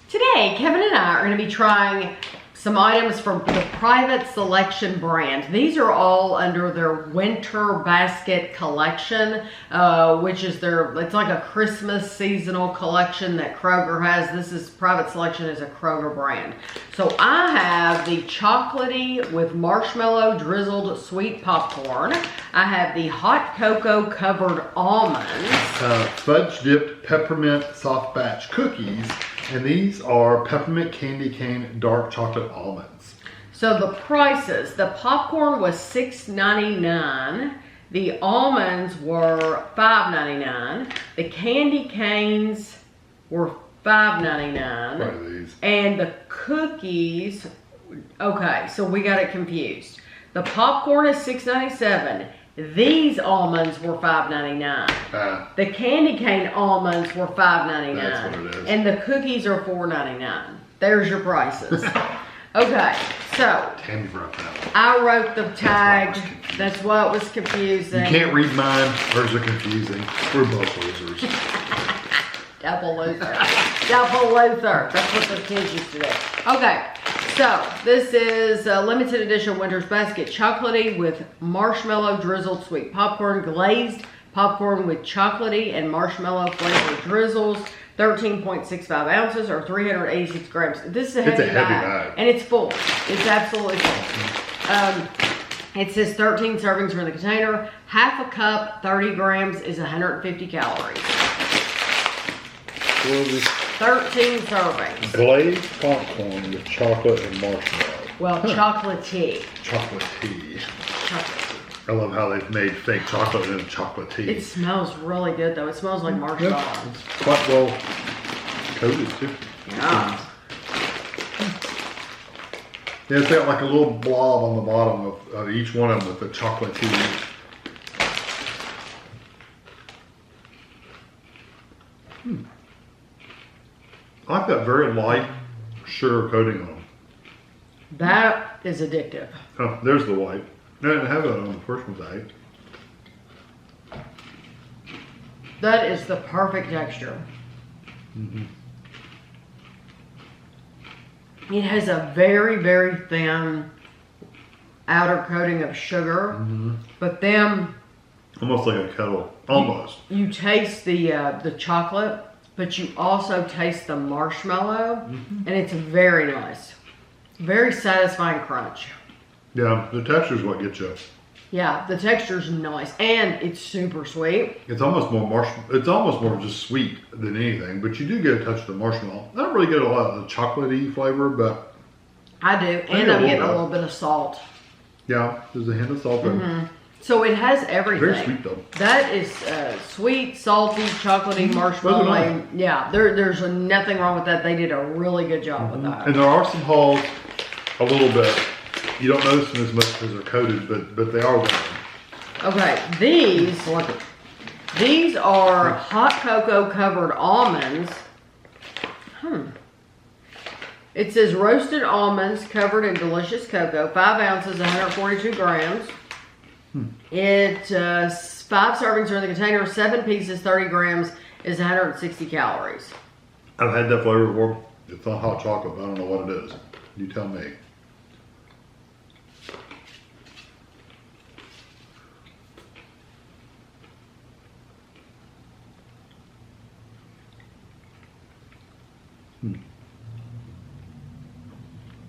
Today, Kevin and I are going to be trying some items from the Private Selection brand. These are all under their winter basket collection, which is it's like a Christmas seasonal collection that Kroger has. This is Private Selection is a Kroger brand. So I have the chocolatey with marshmallow drizzled sweet popcorn. I have the hot cocoa covered almonds. Fudge dipped peppermint soft batch cookies. And these are peppermint candy cane dark chocolate almonds. So the prices, the popcorn was $6.99. The almonds were $5.99. The candy canes were $5.99. What are these? And the cookies, okay, so we got it confused. The popcorn is $6.97. These almonds were $5.99. The candy cane almonds were $5.99. That's what it is. And the cookies are $4.99. There's your prices. Okay, so Tammy brought that. I wrote the tag. That's what was confusing. You can't read mine. Hers are confusing. We're both losers. Double loser. Double loser. That's what the kids used to do. Okay, so this is a limited edition Winter's Basket chocolatey with marshmallow drizzled sweet popcorn, glazed popcorn with chocolatey and marshmallow flavored drizzles, 13.65 ounces or 386 grams. This is a heavy bag. And it's full. It's absolutely full. It says 13 servings are in the container. Half a cup, 30 grams is 150 calories. 13 servings. Glazed popcorn with chocolate and marshmallow. Well, chocolatey. Chocolatey. Chocolatey. I love how they've made fake chocolate in chocolatey. It smells really good though. It smells like marshmallow. Yep. It's quite well coated too. Yeah. Yeah, it's got like a little blob on the bottom of each one of them with the chocolatey. I like that very light sugar coating on them. That is addictive. Oh, there's the white. I didn't have that on the first one's I ate. That is the perfect texture. Mm-hmm. It has a very, very thin outer coating of sugar, but then Almost like a kettle. Almost. you taste the chocolate, but you also taste the marshmallow, and it's very nice. Very satisfying crunch. Yeah, the texture's what gets you. Yeah, the texture's nice, and it's super sweet. It's almost more just sweet than anything, but you do get a touch of the marshmallow. I don't really get a lot of the chocolatey flavor, but I do, and I'm getting a little bit of salt. yeah, there's a hint of salt there. So it has everything. Very sweet though. That is sweet, salty, chocolatey, marshmallow. Nice. Yeah, there's nothing wrong with that. They did a really good job with that. And there are some holes a little bit. You don't notice them as much because they're coated, but they are there. Okay, these are hot cocoa covered almonds. It says roasted almonds covered in delicious cocoa, 5 ounces, 142 grams. It 5 servings are in the container, 7 pieces, 30 grams is 160 calories. I've had that flavor before. It's not hot chocolate, but I don't know what it is. You tell me.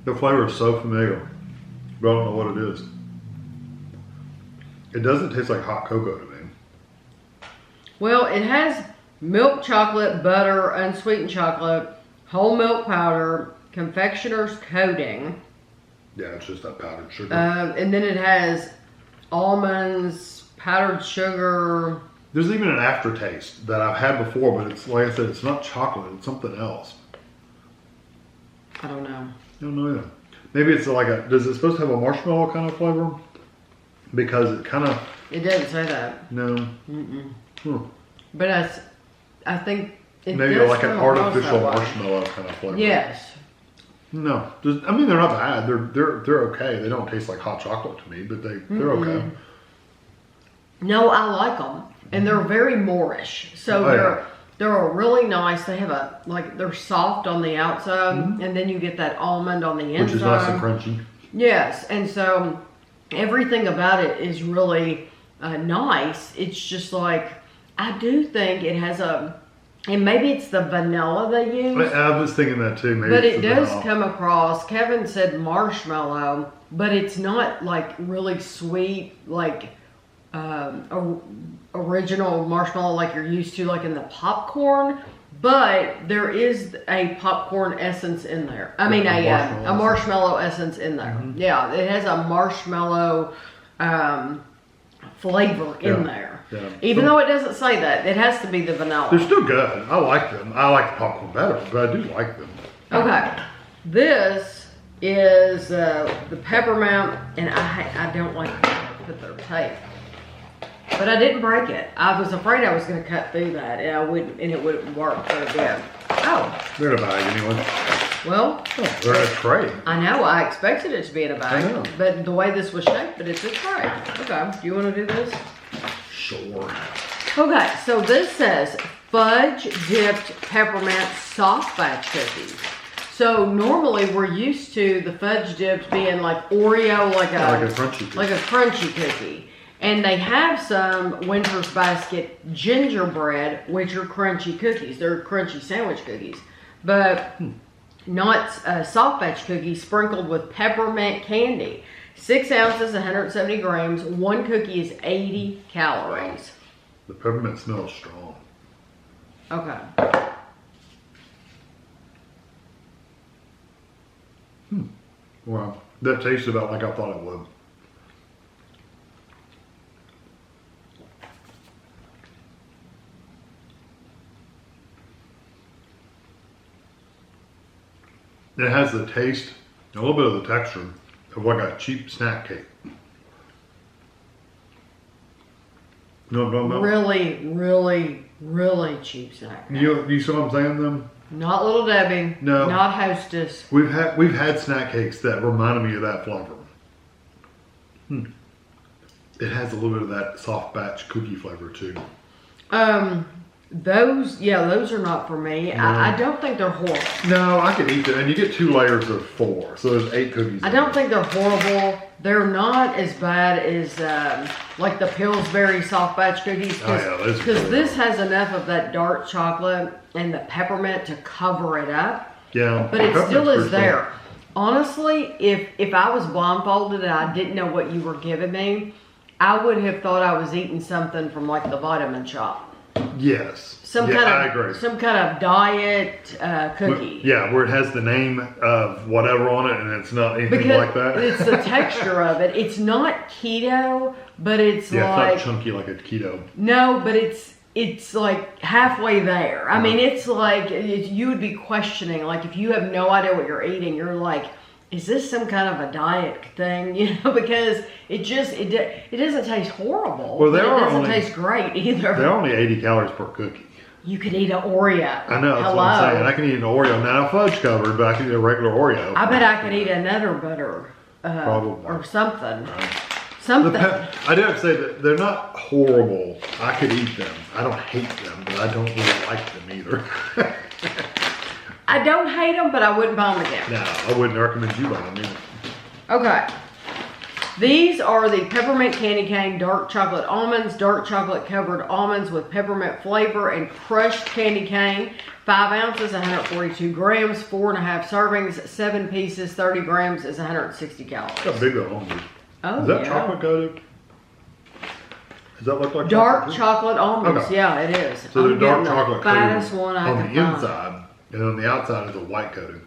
The flavor is so familiar, but I don't know what it is. It doesn't taste like hot cocoa to me. Well, it has milk chocolate, butter, unsweetened chocolate, whole milk powder, confectioner's coating. Yeah, it's just that powdered sugar. And then it has almonds, powdered sugar. There's even an aftertaste that I've had before, but it's like I said, it's not chocolate. It's something else. I don't know. I don't know either. Maybe it's like does it supposed to have a marshmallow kind of flavor? Because it kind of... It doesn't say that. No. But I think it maybe does like an come artificial across that way. marshmallow kind of flavor. Yes. No. I mean, they're not bad. They're okay. They don't taste like hot chocolate to me, but they're okay. No, I like them. And they're very Moorish. So They're really nice. They have they're soft on the outside, and then you get that almond on the inside. Which is nice and crunchy. Yes, and so everything about it is really nice. It's just like, I do think it has and maybe it's the vanilla they use. I was thinking that too. Maybe but it does come across, Kevin said marshmallow, but it's not like really sweet, like original marshmallow like you're used to, like in the popcorn. But there is a popcorn essence in there. I mean, a marshmallow essence in there. Mm-hmm. Yeah, it has a marshmallow flavor in there. Yeah. Even though it doesn't say that, it has to be the vanilla. They're still good. I like them. I like the popcorn better, but I do like them. Okay, this is the peppermint, and I don't like to put their tape, but I didn't break it. I was afraid I was going to cut through that, and it wouldn't work very good. Oh, they're in a bag anyway. Well, they're in a tray. I know. I expected it to be in a bag, but the way this was shaped, but it's a tray. Okay, do you want to do this? Sure. Okay, so this says fudge dipped peppermint soft batch cookies. So normally we're used to the fudge dipped being like Oreo, like a crunchy cookie. Like a crunchy cookie. And they have some Winter's Basket gingerbread, which are crunchy cookies. They're crunchy sandwich cookies, but not soft batch cookies sprinkled with peppermint candy. 6 ounces, 170 grams. One cookie is 80 calories. The peppermint smells strong. Okay. Wow. That tastes about like I thought it would. It has the taste, a little bit of the texture of like a cheap snack cake. You know what I'm talking about? Really, really, really cheap snack cake. You see what I'm saying then? Not Little Debbie. No. Not Hostess. We've had snack cakes that reminded me of that flavor. It has a little bit of that soft batch cookie flavor too. Those are not for me. No. I don't think they're horrible. No, I could eat them. And you get 2 layers of 4. So there's 8 cookies. I don't think they're horrible. They're not as bad as like the Pillsbury soft batch cookies. Because this has enough of that dark chocolate and the peppermint to cover it up. Yeah. But it still is there. Honestly, if I was blindfolded and I didn't know what you were giving me, I would have thought I was eating something from like the Vitamin Shop. Yes. I agree. Some kind of diet cookie. Where it has the name of whatever on it and it's not anything like that. It's the texture of it. It's not keto, but it's it's not chunky like a keto. No, but it's like halfway there. I mean, it's like you would be questioning, like if you have no idea what you're eating, you're like, is this some kind of a diet thing? You know, because it doesn't taste horrible. Well, it doesn't taste great either. They're only 80 calories per cookie. You could eat an Oreo. I know, that's what I'm saying. I can eat an Oreo, not a fudge covered, but I can eat a regular Oreo. I bet I could eat another butter. Probably. Or something. Something. I do have to say that they're not horrible. I could eat them. I don't hate them, but I don't really like them either. I don't hate them, but I wouldn't buy them again. No, I wouldn't recommend you buy them either. Okay. These are the Peppermint Candy Cane Dark Chocolate Almonds. Dark chocolate covered almonds with peppermint flavor and crushed candy cane. 5 ounces, 142 grams, 4.5 servings, 7 pieces, 30 grams is 160 calories. Look how big that almond is. Oh, is that chocolate coated? Does that look like dark chocolate almonds? Okay. Yeah, it is. So they're dark chocolate fattest one I on the inside, and on the outside is a white coating.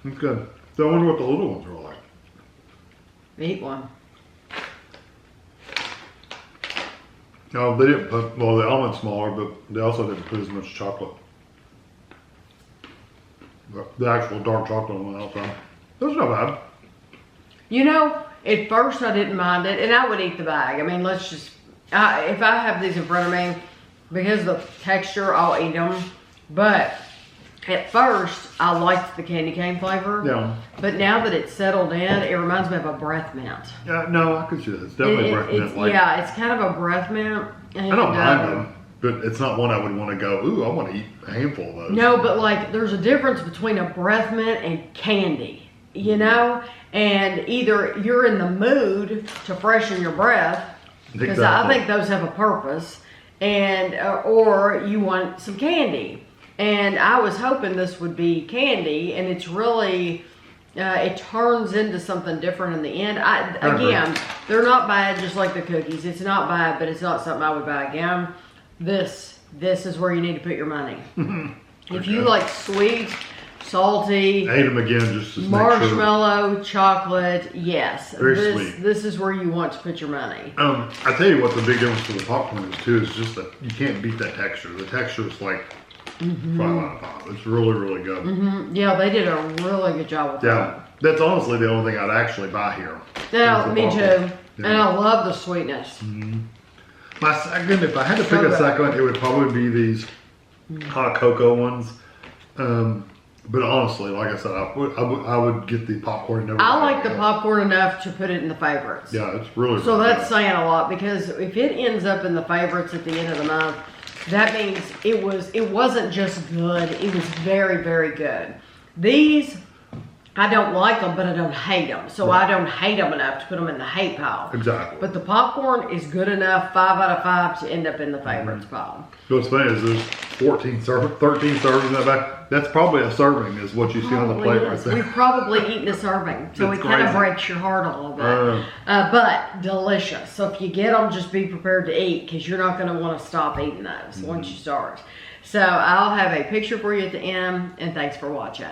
It's good. So I wonder what the little ones are like. Eat one. No, they didn't put, well, the almond's smaller, but they also didn't put as much chocolate. The actual dark chocolate on the outside. That's not bad. You know, at first I didn't mind it, and I would eat the bag. I mean, let's just, if I have these in front of me, because of the texture, I'll eat them. But At first, I liked the candy cane flavor. Yeah. But now that it's settled in, it reminds me of a breath mint. No, I could see that. It's definitely breath mint. Yeah, it's kind of a breath mint. I don't mind them, but it's not one I would want to go, ooh, I want to eat a handful of those. No, but like there's a difference between a breath mint and candy, you know? And either you're in the mood to freshen your breath, because I think those have a purpose, and or you want some candy. And I was hoping this would be candy, and it's really, it turns into something different in the end. Again, they're not bad just like the cookies. It's not bad, but it's not something I would buy again. This is where you need to put your money. If you like sweet, salty, I ate them again just to marshmallow, chocolate, yes. Very sweet. This is where you want to put your money. I tell you what the big difference with the popcorn is too, is just that you can't beat that texture. The texture is like 5 out of 5. It's really, really good. Yeah, they did a really good job with that. Yeah, that's honestly the only thing I'd actually buy here. Yeah, me too. Yeah. And I love the sweetness. My second, if I had to pick a second, it would probably be these hot cocoa ones. But honestly, like I said, I would get the popcorn. I like the popcorn enough to put it in the favorites. Yeah, it's really so really that's good. saying a lot, because if it ends up in the favorites at the end of the month, that means it wasn't just good, it was very, very good. These, I don't like them, but I don't hate them. So I don't hate them enough to put them in the hate pile. Exactly. But the popcorn is good enough, 5 out of 5, to end up in the favorites pile. What's funny is there's 13 servings in that bag. That's probably a serving is what you see on the plate right there. We've probably eaten a serving. So it kind of breaks your heart a little bit. But delicious. So if you get them, just be prepared to eat, because you're not going to want to stop eating those once you start. So I'll have a picture for you at the end, and thanks for watching.